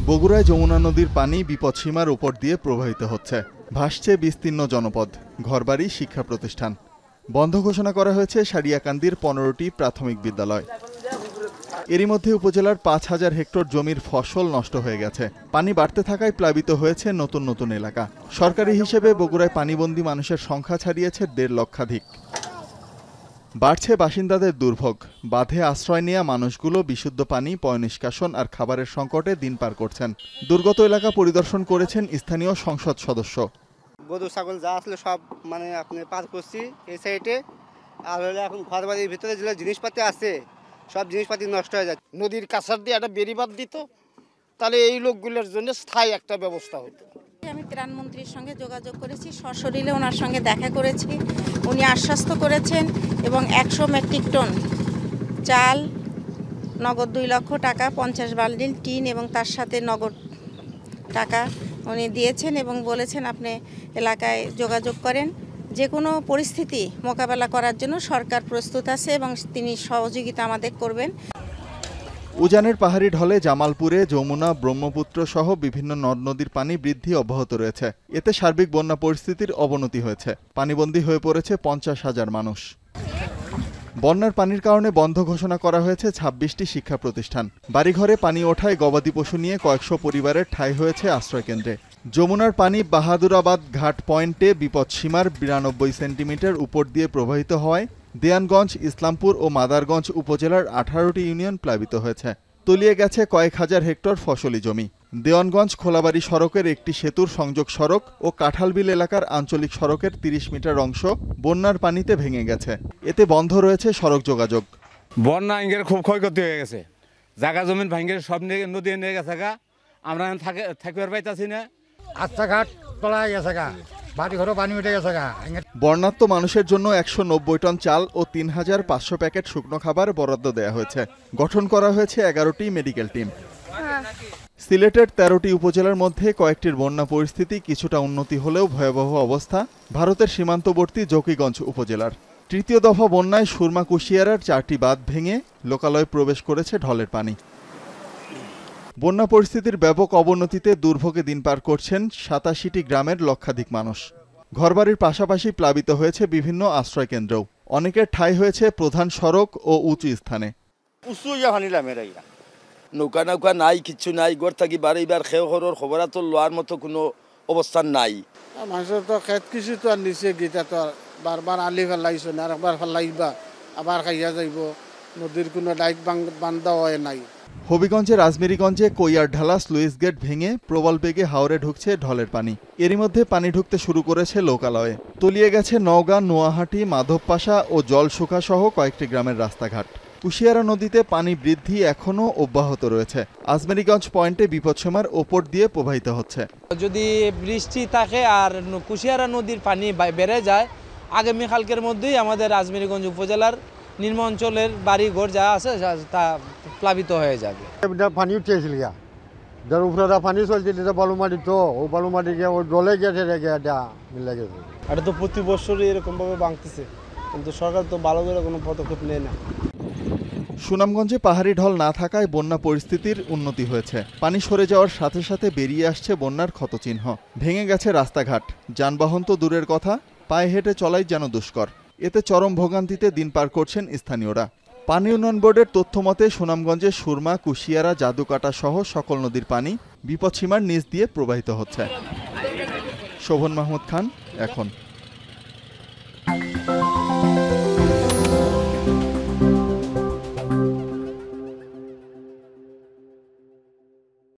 বগুড়ায় যমুনা নদীর পানি বিপদসীমার উপর দিয়ে প্রবাহিত হচ্ছে। ভাসছে বিস্তীর্ণ জনপদ, ঘরবাড়ি, শিক্ষা প্রতিষ্ঠান। বন্ধ ঘোষণা করা হয়েছে সারিয়াকান্দির 15টি প্রাথমিক বিদ্যালয়। এরই মধ্যে উপজেলার 5000 হেক্টর জমির ফসল নষ্ট হয়ে গেছে। পানি বাড়তে থাকায় প্লাবিত হয়েছে নতুন নতুন এলাকা। সরকারি হিসেবে বগুড়ায় পানিবন্দী মানুষের সংখ্যা ছাড়িয়েছে 1.5 লক্ষাধিক। বাড়ছে বাসিন্দাদের দুর্ভোগ। বাঁধে আশ্রয় নেওয়া মানুষগুলো বিশুদ্ধ পানি, পয়ঃনিষ্কাশন আর খাবারের সংকটে দিন পার করছেন। দুর্গত এলাকা পরিদর্শন করেছেন স্থানীয় সংসদ সদস্য। গরু ছাগল যা আসলে সব আপনি পার করছি এই সাইডে। আর হলে এখন ঘর বাড়ির ভিতরে যে জিনিসপাতি আছে সব জিনিসপাতি নষ্ট হয়ে যাচ্ছে। নদীর কাছার দিয়ে একটা বেড়িবাঁধ দিত, তাহলে এই লোকগুলোর জন্য স্থায়ী একটা ব্যবস্থা হতো। আমি ত্রাণমন্ত্রীর সঙ্গে যোগাযোগ করেছি, সশরীরে ওনার সঙ্গে দেখা করেছি। উনি আশ্বস্ত করেছেন এবং 100 মেট্রিক টন চাল, নগদ 2 লক্ষ টাকা, 50 বান্ডিল টিন এবং তার সাথে নগদ টাকা উনি দিয়েছেন এবং বলেছেন আপনি এলাকায় যোগাযোগ করেন। যে কোনো পরিস্থিতি মোকাবেলা করার জন্য সরকার প্রস্তুত আছে এবং তিনি সহযোগিতা আমাদের করবেন। উজানের পাহাড়ি ঢলে জামালপুরে যমুনা, ব্রহ্মপুত্র সহ বিভিন্ন নদ নদীর পানি বৃদ্ধি অব্যাহত রয়েছে। এতে সার্বিক বন্যা পরিস্থিতির অবনতি হয়েছে। পানিবন্দী হয়ে পড়েছে 50,000 মানুষ। বন্যার পানির কারণে বন্ধ ঘোষণা করা হয়েছে 26টি শিক্ষা প্রতিষ্ঠান। বাড়িঘরে পানি ওঠায় গবাদি পশু নিয়ে কয়েকশো পরিবারের ঠাঁই হয়েছে আশ্রয়কেন্দ্রে। যমুনার পানি বাহাদুরাবাদ ঘাট পয়েন্টে বিপদসীমার 92 সেন্টিমিটার উপর দিয়ে প্রবাহিত হওয়ায় দেয়ানগঞ্জ, ইসলামপুর ও মাদারগঞ্জ উপজেলার 18টি ইউনিয়ন প্লাবিত হয়েছে। তলিয়ে গেছে কয়েক হাজার হেক্টর ফসলি জমি। দেওয়ানগঞ্জ খোলাবাড়ি সড়কের একটি সেতুর সংযোগ সড়ক ও কাঁঠালবিল এলাকার আঞ্চলিক সড়কের 30 মিটার অংশ বন্যার পানিতে ভেঙে গেছে। এতে বন্ধ রয়েছে সড়ক যোগাযোগ। বন্যা ইঙ্গের খুব ক্ষয়ক্ষতি হয়ে গেছে। জায়গা জমিন ভাঙ্গের সব নদী নিয়ে গেছে গা। আমরা থাকবার পাইতাছি না। রাস্তাঘাট তলায় গেছে গা, বাড়ি ঘরও পানি উঠে গেছে গা। বন্যাত্ম মানুষের জন্য 190 টন চাল ও 3500 প্যাকেট শুকনো খাবার বরাদ্দ দেওয়া হয়েছে। গঠন করা হয়েছে 11টি মেডিকেল টিম। সিলেটের 13টি উপজেলার মধ্যে কয়েকটির বন্যা পরিস্থিতি কিছুটা উন্নতি হলেও ভয়াবহ অবস্থা ভারতের সীমান্তবর্তী জকিগঞ্জ উপজেলার। তৃতীয় দফা বন্যায় সুরমা কুশিয়ারার 4টি বাঁধ ভেঙে লোকালয়ে প্রবেশ করেছে ঢলের পানি। বন্যা পরিস্থিতির ব্যাপক অবনতিতে দুর্ভোগে দিন পার করছেন 87টি গ্রামের লক্ষাধিক মানুষ। ঘরবাড়ির পাশাপাশি প্লাবিত হয়েছে বিভিন্ন আশ্রয়কেন্দ্রও। অনেকের ঠাঁই হয়েছে প্রধান সড়ক ও উঁচু স্থানে। নৌকা নৌকা নাই, কিচ্ছু নাই। ঘর থাকি বাড়িবার খেয়ে খবর খবরাতো লোয়ার মতো কোনো অবস্থান নাই। মানুষের তো খেত কিছু তো আর নিচে গীতা তো বারবার আলি ফেলাইছ না, আর একবার ফেলাইবা আবার খাইয়া যাইব। নদীর কোনো ডাইক বান্ধা হয় নাই। হবিগঞ্জের আজমেরিগঞ্জে কৈয়ার ঢালা স্লুইস গেট ভেঙে প্রবল বেগে হাওরে ঢুকছে ঢলের পানি। এরই মধ্যে পানি ঢুকতে শুরু করেছে লোকালয়ে। তলিয়ে গেছে নওগাঁ, নোয়াহাটি, মাধবপাশা ও জলসুখা সহ কয়েকটি গ্রামের রাস্তাঘাট। কুশিয়ারা নদীতে পানি বৃদ্ধি এখনও অব্যাহত রয়েছে। আজমেরিগঞ্জ পয়েন্টে বিপদসীমার ওপর দিয়ে প্রবাহিত হচ্ছে। যদি বৃষ্টি থাকে আর কুশিয়ারা নদীর পানি বেড়ে যায়, আগামীকালকের মধ্যেই আমাদের আজমেরিগঞ্জ উপজেলার নিম্ন অঞ্চলের বাড়ি ঘর যা আছে তা প্লাবিত হয়ে যাবে। পানি উঠেছিল গা, যার উপরে পানি চলছিল বালুমাটি, তো ও বালুমাটি গিয়ে ওই ডলে গেছে মিলে গেছে। এটা তো প্রতি বছরই এরকমভাবে ভাঙতেছে, কিন্তু সরকার তো ভালো করে কোনো পদক্ষেপ নেয় না। সুনামগঞ্জে পাহাড়ি ঢল না থাকায় বন্যা পরিস্থিতির উন্নতি হয়েছে। পানি সরে যাওয়ার সাথে সাথে বেরিয়ে আসছে বন্যার ক্ষতচিহ্ন। ভেঙে গেছে রাস্তাঘাট, যানবাহন তো দূরের কথা, পায়ে হেঁটে চলাই যেন দুষ্কর। এতে চরম ভোগান্তিতে দিন পার করছেন স্থানীয়রা। পানি উন্নয়ন বোর্ডের তথ্য মতে সুনামগঞ্জে সুরমা, কুশিয়ারা, জাদুকাটা সহ সকল নদীর পানি বিপদসীমার নিচ দিয়ে প্রবাহিত হচ্ছে। শোভন মাহমুদ খান, এখন।